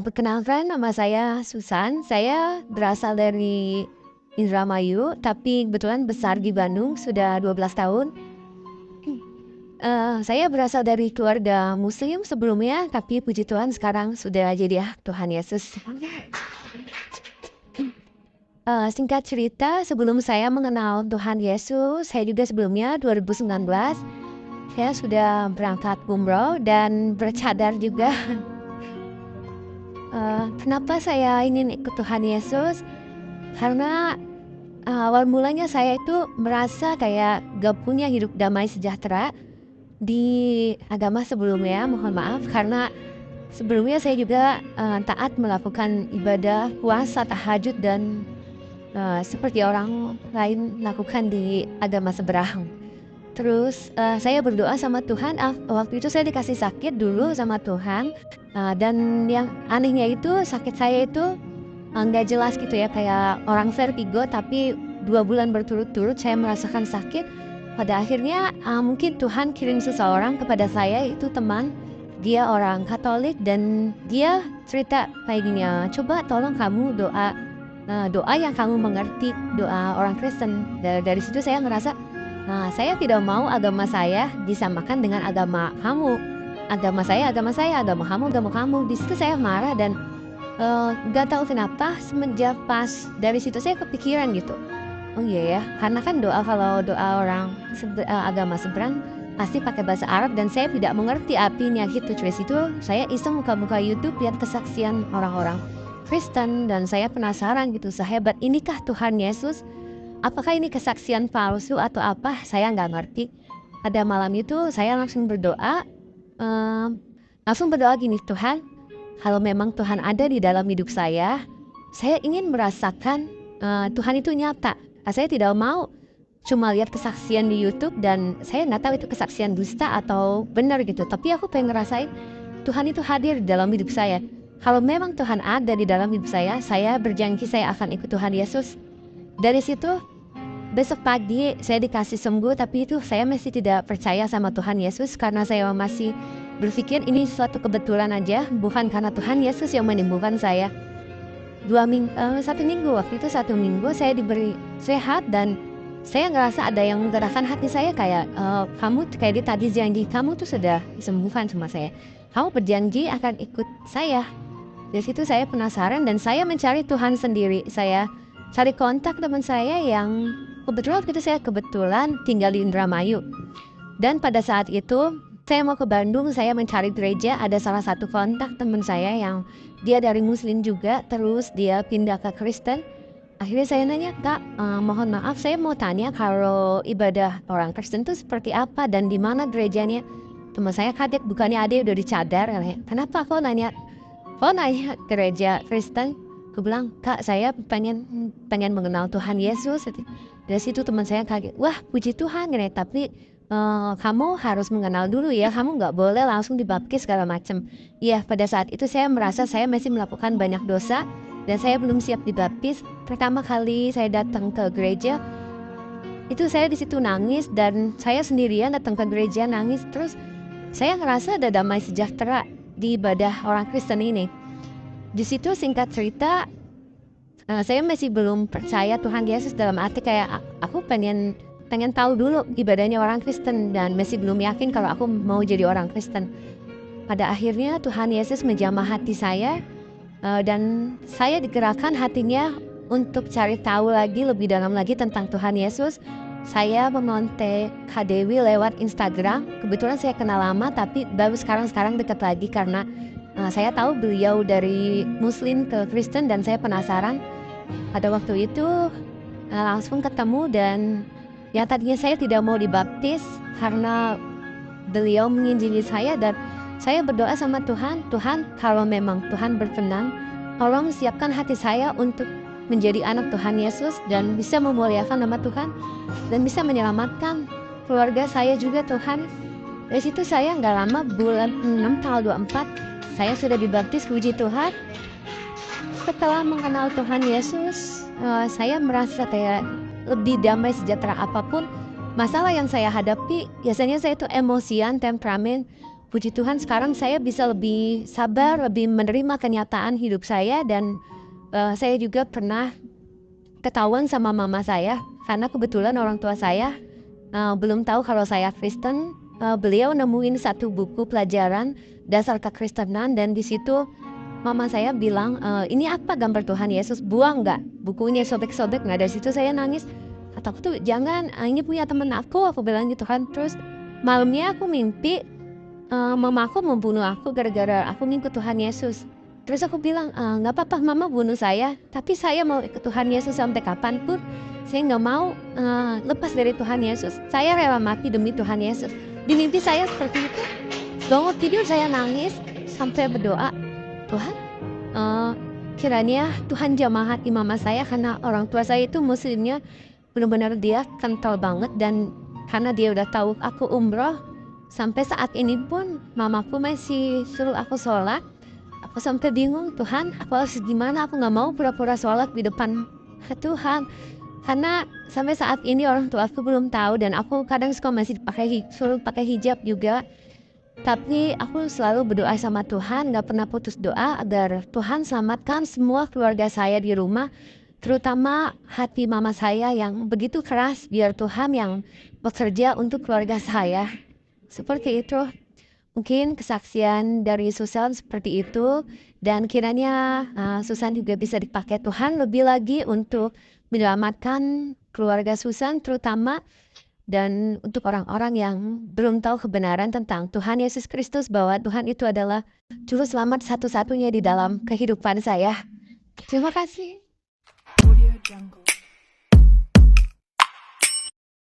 Perkenalkan nama saya Susan, saya berasal dari Indramayu, tapi kebetulan besar di Bandung sudah 12 tahun. Saya berasal dari keluarga muslim sebelumnya, tapi puji Tuhan sekarang sudah jadi Tuhan Yesus. Singkat cerita, sebelum saya mengenal Tuhan Yesus, saya juga sebelumnya 2019, saya sudah berangkat umroh dan bercadar juga. Kenapa saya ingin ikut Tuhan Yesus? Karena awal mulanya saya itu merasa kayak gak punya hidup damai sejahtera di agama sebelumnya. Mohon maaf karena sebelumnya saya juga taat melakukan ibadah puasa tahajud dan seperti orang lain lakukan di agama seberang. Terus saya berdoa sama Tuhan. Waktu itu saya dikasih sakit dulu sama Tuhan. Dan yang anehnya itu sakit saya itu nggak jelas gitu ya, kayak orang vertigo, tapi 2 bulan berturut-turut saya merasakan sakit. Pada akhirnya mungkin Tuhan kirim seseorang kepada saya, itu teman. Dia orang Katolik dan dia cerita kayak gini, coba tolong kamu doa yang kamu mengerti, doa orang Kristen. Dari situ saya ngerasa, saya tidak mau agama saya disamakan dengan agama kamu. Agama saya, agama kamu, agama kamu. Di situ saya marah dan gak tahu kenapa semenjak pas dari situ saya kepikiran gitu. Oh iya ya, karena kan kalau doa orang agama seberang pasti pakai bahasa Arab dan saya tidak mengerti artinya gitu. Dari situ saya iseng buka YouTube lihat kesaksian orang-orang Kristen dan saya penasaran gitu, sehebat inikah Tuhan Yesus? Apakah ini kesaksian palsu atau apa? Saya nggak ngerti. Pada malam itu saya langsung berdoa, gini, Tuhan, kalau memang Tuhan ada di dalam hidup saya ingin merasakan Tuhan itu nyata. Saya tidak mau cuma lihat kesaksian di YouTube dan saya nggak tahu itu kesaksian dusta atau benar gitu. Tapi aku pengen ngerasain Tuhan itu hadir di dalam hidup saya. Kalau memang Tuhan ada di dalam hidup saya berjanji saya akan ikut Tuhan Yesus. Dari situ besok pagi saya dikasih sembuh, tapi itu saya masih tidak percaya sama Tuhan Yesus karena saya masih berpikir ini suatu kebetulan aja, bukan karena Tuhan Yesus yang menyembuhkan saya. 1 minggu, waktu itu 1 minggu saya diberi sehat dan saya ngerasa ada yang menggerakkan hati saya kayak, kamu kayak tadi janji kamu tuh sudah disembuhkan sama saya. Kamu berjanji akan ikut saya. Dari situ saya penasaran dan saya mencari Tuhan sendiri. Saya cari kontak teman saya yang kebetulan tinggal di Indramayu. Dan pada saat itu saya mau ke Bandung, saya mencari gereja. Ada salah satu kontak teman saya yang dia dari Muslim juga, terus dia pindah ke Kristen. Akhirnya saya nanya, Kak, mohon maaf saya mau tanya kalau ibadah orang Kristen itu seperti apa dan di mana gerejanya. Teman saya kaget, bukannya ada udah dicadar. Kenapa kau nanya gereja Kristen? Aku bilang, Kak, saya pengen mengenal Tuhan Yesus. Dari situ teman saya kaget, wah puji Tuhan, tapi kamu harus mengenal dulu ya, kamu nggak boleh langsung dibaptis segala macam. Iya, pada saat itu saya merasa saya masih melakukan banyak dosa dan saya belum siap dibaptis. Pertama kali saya datang ke gereja, itu saya di situ nangis dan saya sendirian datang ke gereja nangis. Terus saya ngerasa ada damai sejahtera di ibadah orang Kristen ini. Di situ singkat cerita, saya masih belum percaya Tuhan Yesus, dalam arti kayak aku pengen tahu dulu ibadahnya orang Kristen dan masih belum yakin kalau aku mau jadi orang Kristen. Pada akhirnya Tuhan Yesus menjamah hati saya dan saya digerakkan hatinya untuk cari tahu lebih dalam lagi tentang Tuhan Yesus. Saya memontek Kak Dewi lewat Instagram. Kebetulan saya kenal lama tapi baru sekarang dekat lagi karena saya tahu beliau dari Muslim ke Kristen dan saya penasaran. Pada waktu itu langsung ketemu dan yang tadinya saya tidak mau dibaptis karena beliau mengizinkan saya, dan saya berdoa sama Tuhan, kalau memang Tuhan berkenan, tolong siapkan hati saya untuk menjadi anak Tuhan Yesus dan bisa memuliakan nama Tuhan dan bisa menyelamatkan keluarga saya juga Tuhan. Dari situ saya nggak lama, bulan 6 tanggal 24 saya sudah dibaptis, puji Tuhan. Setelah mengenal Tuhan Yesus, saya merasa kayak lebih damai sejahtera. Apapun masalah yang saya hadapi, biasanya saya itu emosian, temperamen. puji Tuhan sekarang saya bisa lebih sabar, lebih menerima kenyataan hidup saya, dan saya juga pernah ketahuan sama mama saya karena kebetulan orang tua saya belum tahu kalau saya Kristen. Beliau nemuin satu buku pelajaran dasar kekristenan, dan di situ mama saya bilang, ini apa gambar Tuhan Yesus, buang nggak bukunya, sobek-sobek nggak. Dari situ saya nangis, kataku tuh jangan, ini punya temen aku bilang gitu kan. Terus malamnya aku mimpi mama aku membunuh aku gara-gara aku ngikut Tuhan Yesus. Terus aku bilang, nggak apa-apa mama bunuh saya, tapi saya mau ikut Tuhan Yesus sampai kapanpun. Saya nggak mau lepas dari Tuhan Yesus. Saya rela mati demi Tuhan Yesus. Di mimpi saya seperti itu. Bangun tidur saya nangis sampai berdoa, Tuhan, kiranya Tuhan jamah hati mama saya, karena orang tua saya itu muslimnya benar-benar dia kental banget, dan karena dia udah tahu aku umroh, sampai saat ini pun mamaku masih suruh aku sholat. Aku sampai bingung, Tuhan, aku harus gimana? Aku nggak mau pura-pura sholat di depan Tuhan. Karena sampai saat ini orang tua aku belum tahu, dan aku kadang suka masih suruh pakai hijab juga. Tapi aku selalu berdoa sama Tuhan, gak pernah putus doa agar Tuhan selamatkan semua keluarga saya di rumah, terutama hati mama saya yang begitu keras, biar Tuhan yang bekerja untuk keluarga saya. Seperti itu. Mungkin kesaksian dari Susan seperti itu, dan kiranya Susan juga bisa dipakai Tuhan lebih lagi untuk menyelamatkan keluarga Susan terutama, dan untuk orang-orang yang belum tahu kebenaran tentang Tuhan Yesus Kristus, bahwa Tuhan itu adalah juru selamat satu-satunya di dalam kehidupan saya. Terima kasih. Audio Jungle.